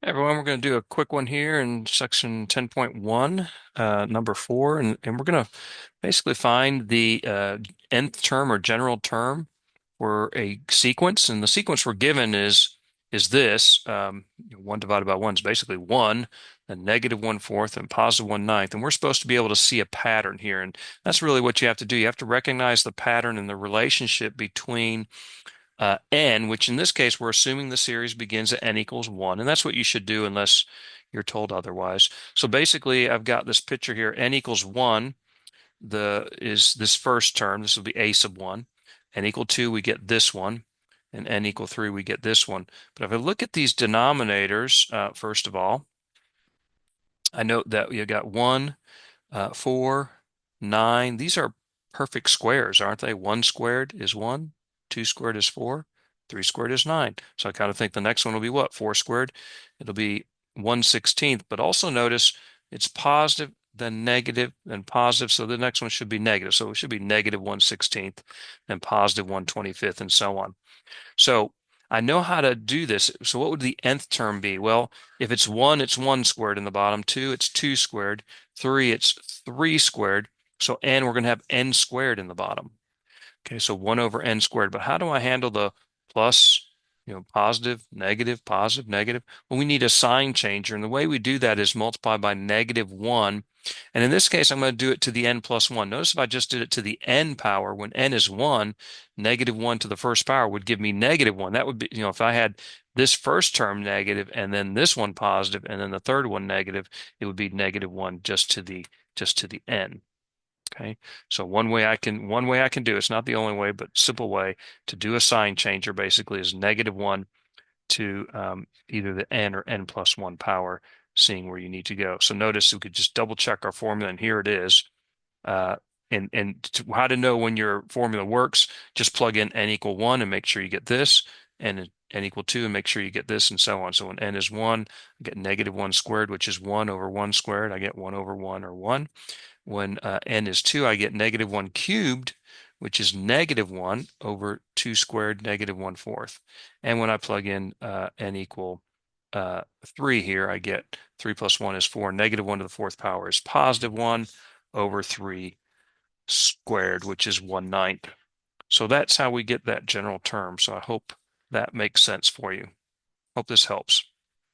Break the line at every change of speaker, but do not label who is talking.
Hey everyone, we're going to do a quick one here in section 10.1, number 4, and we're going to basically find the nth term or general term for a sequence. And the sequence we're given is this, 1 divided by 1 is basically 1, then negative 1/4, and positive 1/9. And we're supposed to be able to see a pattern here. And that's really what you have to do. You have to recognize the pattern and the relationship between n, which in this case, we're assuming the series begins at n equals 1, and that's what you should do unless you're told otherwise. So basically, I've got this picture here, n equals 1, is this first term, this will be a sub 1. N equal 2, we get this one, and n equal 3, we get this one. But if I look at these denominators, first of all, I note that you got 1, 4, 9. These are perfect squares, aren't they? 1 squared is 1, 2 squared is 4, 3 squared is 9. So I kind of think the next one will be what? 4 squared. It'll be 1/16. But also notice it's positive, then negative, then positive. So the next one should be negative. So it should be negative 1/16, then positive 1/25, and so on. So I know how to do this. So what would the nth term be? Well, if it's 1, it's 1 squared in the bottom. 2, it's 2 squared. 3, it's 3 squared. So n, we're going to have n squared in the bottom. Okay, so 1 over n squared. But how do I handle the plus, positive, negative, positive, negative? Well, we need a sign changer. And the way we do that is multiply by negative 1. And in this case, I'm going to do it to the n plus 1. Notice if I just did it to the n power, when n is 1, negative 1 to the first power would give me negative 1. That would be, if I had this first term negative and then this one positive and then the third one negative, it would be negative 1 just to the n. Okay, so one way I can do, it's not the only way, but simple way to do a sign changer basically is negative 1 to either the n or n plus 1 power, seeing where you need to go. So notice we could just double check our formula, and here it is. Uh, how to know when your formula works, just plug in n equal 1 and make sure you get this, and n equal 2 and make sure you get this, and so on. So when n is 1, I get negative 1 squared, which is 1 over 1 squared. I get 1 over 1, or 1. When n is 2, I get negative 1 cubed, which is negative 1 over 2 squared, negative 1/4. And when I plug in n equal 3 here, I get 3 plus 1 is 4. Negative 1 to the fourth power is positive 1 over 3 squared, which is 1/9. So that's how we get that general term. So I hope that makes sense for you. Hope this helps.